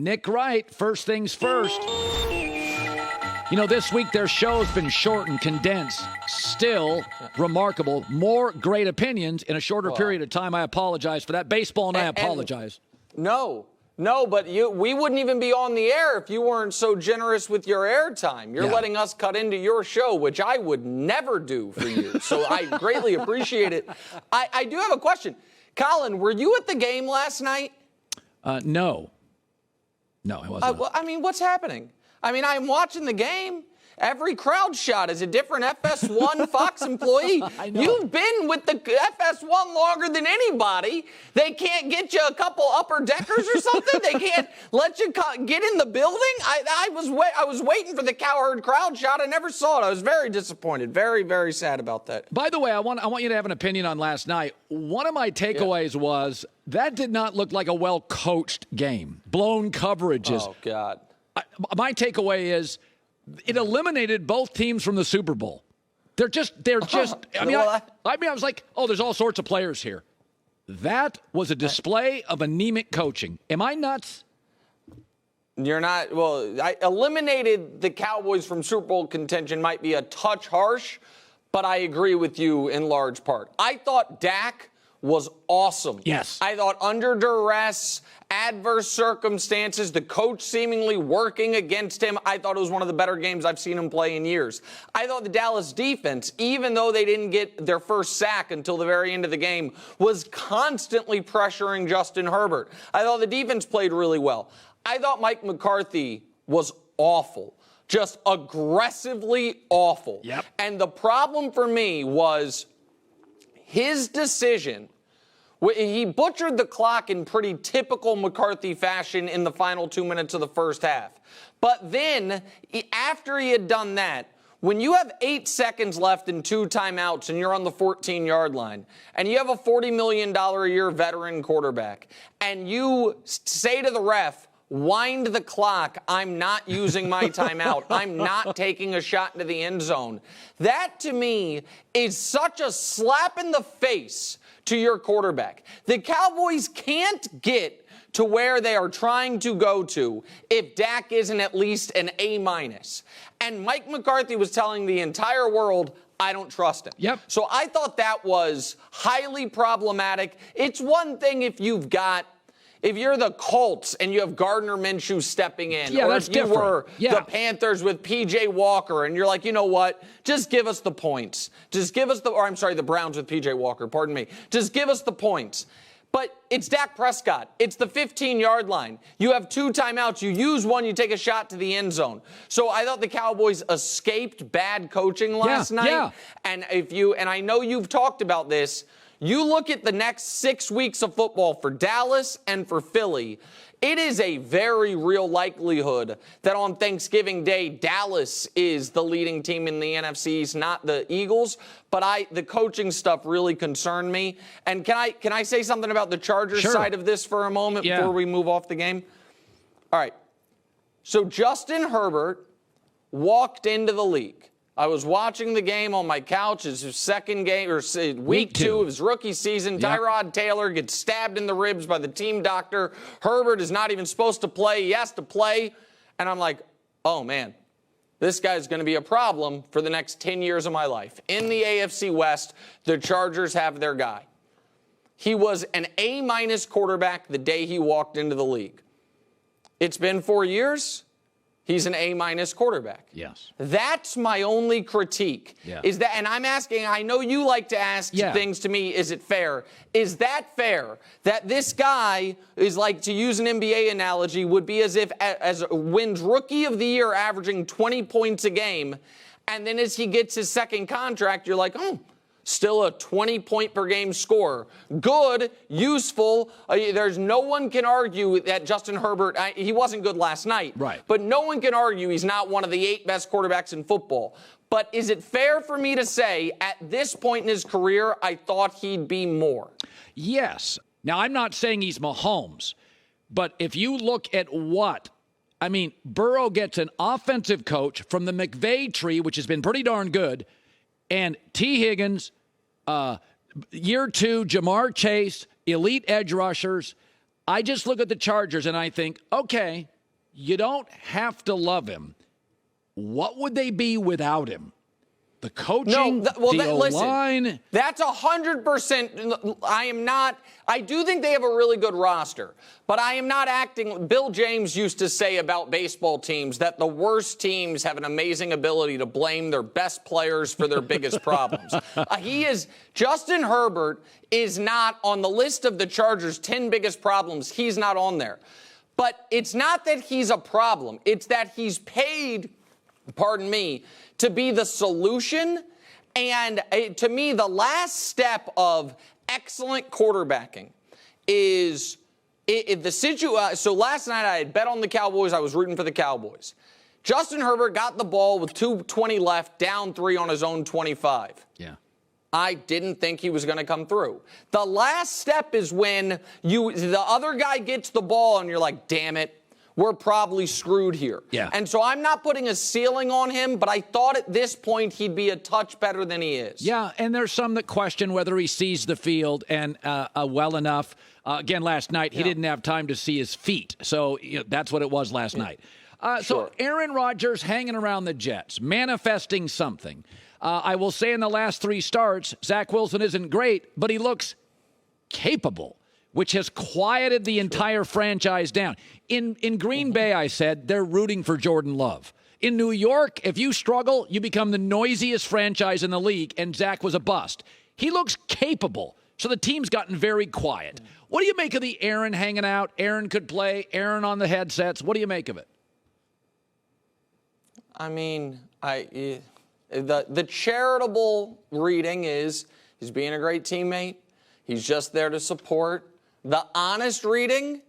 Nick Wright, first things first. You know, this week their show's been shortened, condensed, still remarkable. More great opinions in a shorter period of time. I apologize for that. Baseball and I apologize. No, but we wouldn't even be on the air if you weren't so generous with your airtime. You're letting us cut into your show, which I would never do for you. So I greatly appreciate it. I do have a question. Colin, were you at the game last night? No, I wasn't. Well, I mean, what's happening? I mean, I'm watching the game. Every crowd shot is a different FS1 Fox employee. You've been with the FS1 longer than anybody. They can't get you a couple upper deckers or something? They can't let you get in the building? I was waiting for the Cowherd crowd shot. I never saw it. I was very disappointed. Very, very sad about that. By the way, I want you to have an opinion on last night. One of my takeaways was that did not look like a well-coached game. Blown coverages. Oh, God. My takeaway is it eliminated both teams from the Super Bowl. They're just. I was like, oh, there's all sorts of players here. That was a display of anemic coaching. Am I nuts? You're not. Well, I eliminated the Cowboys from Super Bowl contention might be a touch harsh, but I agree with you in large part. I thought Dak was awesome. Yes. I thought under duress, adverse circumstances, the coach seemingly working against him, I thought it was one of the better games I've seen him play in years. I thought the Dallas defense, even though they didn't get their first sack until the very end of the game, was constantly pressuring Justin Herbert. I thought the defense played really well. I thought Mike McCarthy was awful. Just aggressively awful. Yep. And the problem for me was his decision. He butchered the clock in pretty typical McCarthy fashion in the final 2 minutes of the first half. But then, after he had done that, when you have 8 seconds left and 2 timeouts and you're on the 14-yard line, and you have a $40 million a year veteran quarterback, and you say to the ref, wind the clock, I'm not using my timeout, I'm not taking a shot into the end zone. That, to me, is such a slap in the face to your quarterback. The Cowboys can't get to where they are trying to go to if Dak isn't at least an A-. And Mike McCarthy was telling the entire world, I don't trust him. Yep. So I thought that was highly problematic. It's one thing if you're the Colts and you have Gardner Minshew stepping in, or if you were the Panthers with P.J. Walker and you're like, you know what, just give us the points. The Browns with P.J. Walker, pardon me. Just give us the points. But it's Dak Prescott. It's the 15-yard line. You have 2 timeouts. You use one, you take a shot to the end zone. So I thought the Cowboys escaped bad coaching last night. Yeah. And I know you've talked about this, you look at the next 6 weeks of football for Dallas and for Philly, it is a very real likelihood that on Thanksgiving Day, Dallas is the leading team in the NFC East, not the Eagles. But the coaching stuff really concerned me. And can I say something about the Chargers side of this for a moment before we move off the game? All right. So Justin Herbert walked into the league. I was watching the game on my couch. It's his second game, or week 2 of his rookie season. Yep. Tyrod Taylor gets stabbed in the ribs by the team doctor. Herbert is not even supposed to play. He has to play. And I'm like, oh, man, this guy's going to be a problem for the next 10 years of my life. In the AFC West, the Chargers have their guy. He was an A- quarterback the day he walked into the league. It's been 4 years. He's an A- quarterback. Yes. That's my only critique. Yeah. Is that, and I'm asking, I know you like to ask things to me, is it fair? Is that fair that this guy is like, to use an NBA analogy, would be as if wins Rookie of the Year averaging 20 points a game, and then as he gets his second contract, you're like, oh, still a 20-point-per-game scorer. Good, useful. There's no one can argue that Justin Herbert, he wasn't good last night. Right. But no one can argue he's not one of the 8 best quarterbacks in football. But is it fair for me to say, at this point in his career, I thought he'd be more? Yes. Now, I'm not saying he's Mahomes. But if you look at Burrow gets an offensive coach from the McVay tree, which has been pretty darn good, and T. Higgins, year 2, Jamar Chase, elite edge rushers. I just look at the Chargers and I think, okay, you don't have to love him. What would they be without him? The coaching, the O-line. That's 100%. I do think they have a really good roster, but I am not acting. Bill James used to say about baseball teams that the worst teams have an amazing ability to blame their best players for their biggest problems. Justin Herbert is not on the list of the Chargers' 10 biggest problems. He's not on there. But it's not that he's a problem. It's that he's paid, to be the solution. And to me, the last step of excellent quarterbacking is the situation. So last night I had bet on the Cowboys. I was rooting for the Cowboys. Justin Herbert got the ball with 2:20 left, down 3 on his own 25. Yeah. I didn't think he was going to come through. The last step is when the other guy gets the ball and you're like, damn it, we're probably screwed here. Yeah. And so I'm not putting a ceiling on him, but I thought at this point he'd be a touch better than he is. Yeah, and there's some that question whether he sees the field and well enough. Again, last night, he didn't have time to see his feet. So that's what it was last night. So Aaron Rodgers hanging around the Jets, manifesting something. I will say in the last 3 starts, Zach Wilson isn't great, but he looks capable, which has quieted the entire franchise down. In Green Bay, I said, they're rooting for Jordan Love. In New York, if you struggle, you become the noisiest franchise in the league, and Zach was a bust. He looks capable, so the team's gotten very quiet. What do you make of the Aaron hanging out? Aaron could play, Aaron on the headsets. What do you make of it? I mean, the charitable reading is he's being a great teammate. He's just there to support. The honest reading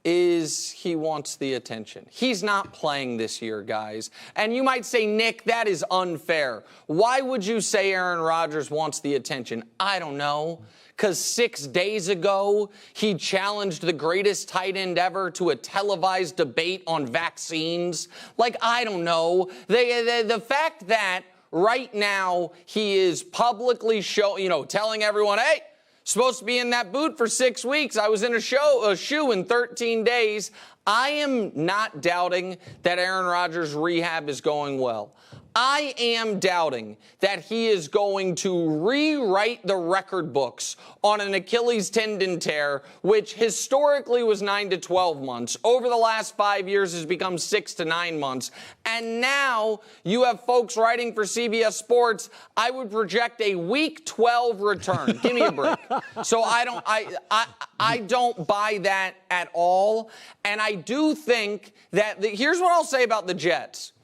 is he wants the attention. He's not playing this year, guys. And you might say, Nick, that is unfair. Why would you say Aaron Rodgers wants the attention? I don't know. Because 6 days ago, he challenged the greatest tight end ever to a televised debate on vaccines. Like, I don't know. The fact that right now he is publicly telling everyone, hey, supposed to be in that boot for 6 weeks. I was in a shoe in 13 days. I am not doubting that Aaron Rodgers' rehab is going well. I am doubting that he is going to rewrite the record books on an Achilles tendon tear, which historically was 9 to 12 months. Over the last 5 years has become 6 to 9 months. And now you have folks writing for CBS Sports, I would project a week 12 return. Give me a break. So I don't buy that at all. And I do think that here's what I'll say about the Jets.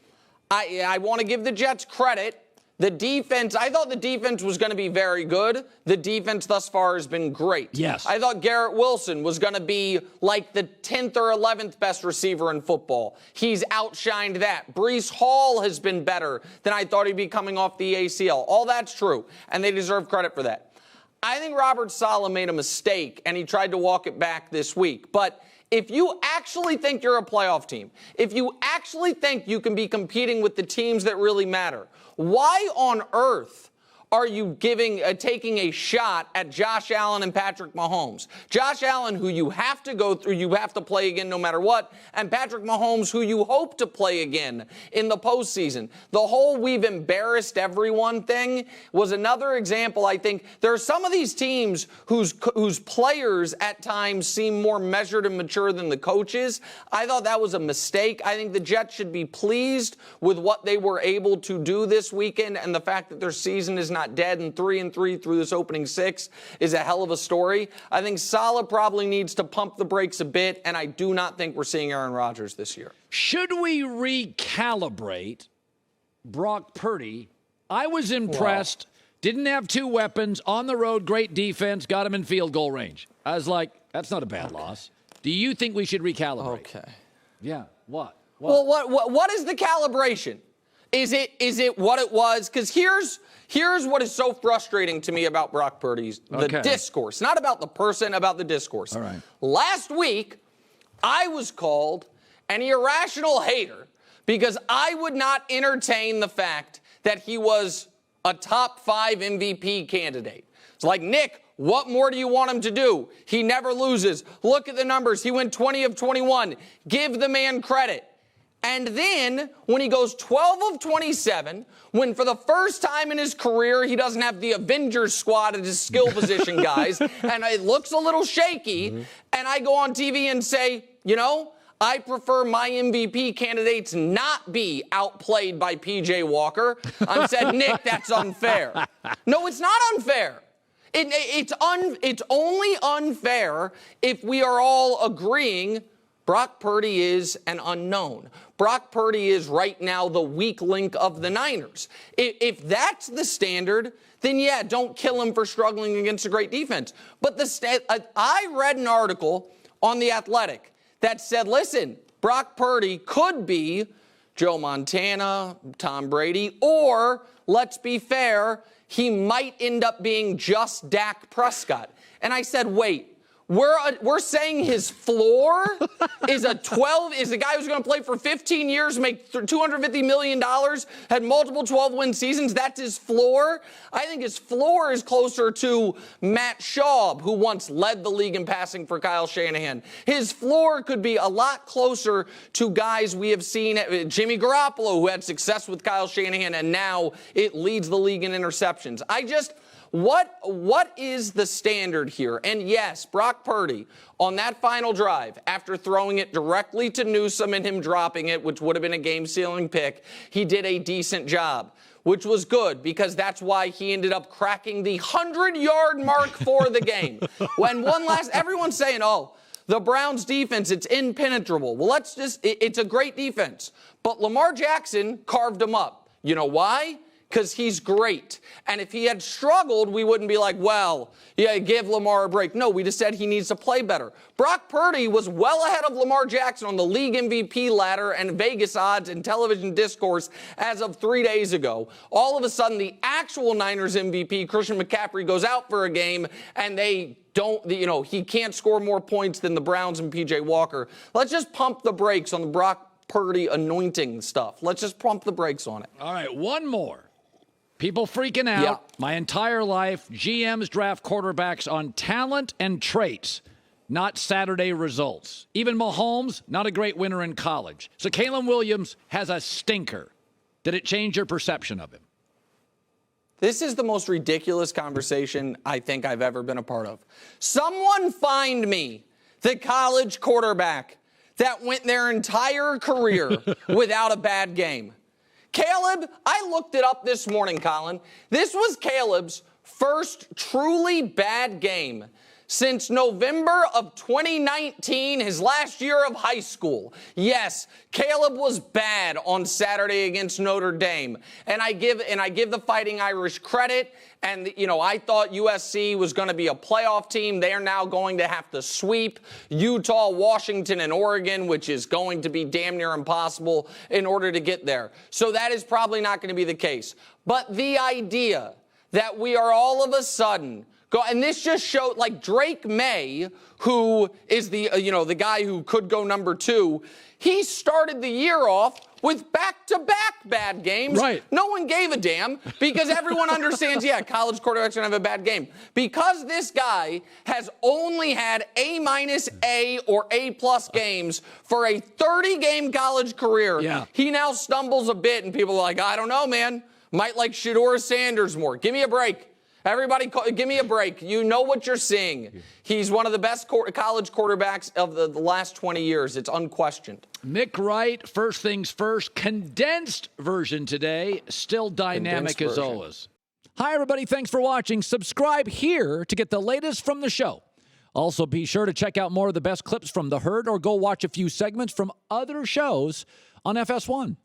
I want to give the Jets credit. The defense, I thought the defense was going to be very good. The defense thus far has been great. Yes. I thought Garrett Wilson was going to be like the 10th or 11th best receiver in football. He's outshined that. Breece Hall has been better than I thought he'd be coming off the ACL. All that's true, and they deserve credit for that. I think Robert Saleh made a mistake, and he tried to walk it back this week. But if you actually think you're a playoff team, if you actually think you can be competing with the teams that really matter, why on earth are you taking a shot at Josh Allen and Patrick Mahomes? Josh Allen, who you have to go through, you have to play again no matter what, and Patrick Mahomes, who you hope to play again in the postseason. The whole we've embarrassed everyone thing was another example. I think there are some of these teams whose players at times seem more measured and mature than the coaches. I thought that was a mistake. I think the Jets should be pleased with what they were able to do this weekend, and the fact that their season is not dead, and 3-3 through this opening 6 is a hell of a story. I think Saleh probably needs to pump the brakes a bit, and I do not think we're seeing Aaron Rodgers this year. Should we recalibrate Brock Purdy? I was impressed. Wow. Didn't have 2 weapons, on the road, great defense, got him in field goal range. I was like, that's not a bad loss. Do you think we should recalibrate? Okay. Yeah. What? Well, what is the calibration? Is it what it was? Because here's what is so frustrating to me about Brock Purdy's discourse. Not about the person, about the discourse. All right. Last week, I was called an irrational hater because I would not entertain the fact that he was a top 5 MVP candidate. It's like, Nick, what more do you want him to do? He never loses. Look at the numbers. He went 20 of 21. Give the man credit. And then when he goes 12 of 27, when for the first time in his career he doesn't have the Avengers squad at his skill position guys, and it looks a little shaky, and I go on TV and say, you know, I prefer my MVP candidates not be outplayed by P.J. Walker. I said, Nick, that's unfair. No, it's not unfair. It's only unfair if we are all agreeing Brock Purdy is an unknown. Brock Purdy is right now the weak link of the Niners. If that's the standard, then yeah, don't kill him for struggling against a great defense. But I read an article on The Athletic that said, listen, Brock Purdy could be Joe Montana, Tom Brady, or, let's be fair, he might end up being just Dak Prescott. And I said, wait. We're saying his floor is a guy who's going to play for 15 years, make $250 million, had multiple 12-win seasons. That's his floor. I think his floor is closer to Matt Schaub, who once led the league in passing for Kyle Shanahan. His floor could be a lot closer to guys we have seen, Jimmy Garoppolo, who had success with Kyle Shanahan, and now it leads the league in interceptions. What is the standard here? And yes, Brock Purdy, on that final drive, after throwing it directly to Newsome and him dropping it, which would have been a game-sealing pick, he did a decent job, which was good because that's why he ended up cracking the 100-yard mark for the game. Everyone's saying, oh, the Browns defense, it's impenetrable. Well, it's a great defense. But Lamar Jackson carved him up. You know why? Because he's great. And if he had struggled, we wouldn't be like, well, yeah, give Lamar a break. No, we just said he needs to play better. Brock Purdy was well ahead of Lamar Jackson on the league MVP ladder and Vegas odds and television discourse as of 3 days ago. All of a sudden, the actual Niners MVP, Christian McCaffrey, goes out for a game and he can't score more points than the Browns and P.J. Walker. Let's just pump the brakes on the Brock Purdy anointing stuff. Let's just pump the brakes on it. All right, one more. People freaking out. Yeah. My entire life, GMs draft quarterbacks on talent and traits, not Saturday results. Even Mahomes, not a great winner in college. So Caleb Williams has a stinker. Did it change your perception of him? This is the most ridiculous conversation I think I've ever been a part of. Someone find me the college quarterback that went their entire career without a bad game. Caleb, I looked it up this morning, Colin. This was Caleb's first truly bad game since November of 2019, his last year of high school. Yes, Caleb was bad on Saturday against Notre Dame. And I give the Fighting Irish credit. And, I thought USC was going to be a playoff team. They are now going to have to sweep Utah, Washington, and Oregon, which is going to be damn near impossible in order to get there. So that is probably not going to be the case. But the idea that we are all of a sudden and this just showed, like Drake May, who is the guy who could go number 2, he started the year off with back-to-back bad games. Right. No one gave a damn because everyone understands, yeah, college quarterbacks are going to have a bad game. Because this guy has only had A- or A+ games for a 30-game college career, he now stumbles a bit and people are like, I don't know, man. Might like Shedeur Sanders more. Give me a break. Everybody, give me a break. You know what you're seeing. He's one of the best college quarterbacks of the last 20 years. It's unquestioned. Nick Wright, first things first, condensed version today. Still dynamic as always. Hi, everybody. Thanks for watching. Subscribe here to get the latest from the show. Also, be sure to check out more of the best clips from The Herd or go watch a few segments from other shows on FS1.